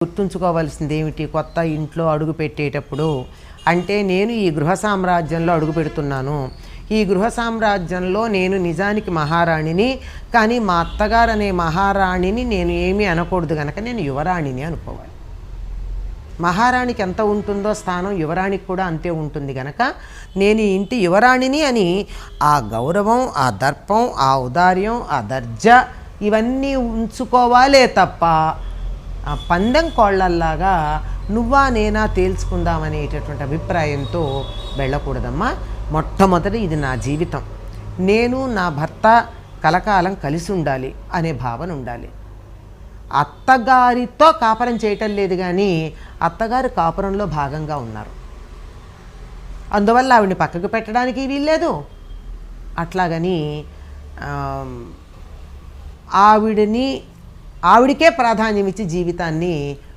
గుర్తుంచుకోవాల్సింది ఏమిటి? కొత్త ఇంట్లో అడుగు పెట్టేటప్పుడు అంటే నేను ఈ గృహ సామ్రాజ్యంలో అడుగు పెడుతున్నాను. ఈ గృహ సామ్రాజ్యంలో నేను నిజానికి మహారాణిని, కానీ మా అత్తగారు అనే మహారాణిని నేను ఏమీ అనకూడదు గనక నేను యువరాణిని అనుకోవాలి. మహారాణికి ఎంత ఉంటుందో స్థానం యువరాణికి కూడా అంతే ఉంటుంది గనక నేను ఈ ఇంటి యువరాణిని అని ఆ గౌరవం, ఆ దర్పం, ఆ ఔదార్యం, ఆ దర్జా ఇవన్నీ ఉంచుకోవాలే తప్ప ఆ పందెం కోళ్ళల్లాగా నువ్వా నేనా తేల్చుకుందామనేటటువంటి అభిప్రాయంతో వెళ్ళకూడదమ్మా. మొట్టమొదటి ఇది నా జీవితం, నేను నా భర్త కలకాలం కలిసి ఉండాలి అనే భావన ఉండాలి. అత్తగారితో కాపురం చేయటం లేదు, కానీ అత్తగారు కాపురంలో భాగంగా ఉన్నారు. అందువల్ల ఆవిడని పక్కకు పెట్టడానికి వీల్లేదు. అట్లాగని ఆవిడకే ప్రాధాన్యం ఇచ్చి జీవితాన్ని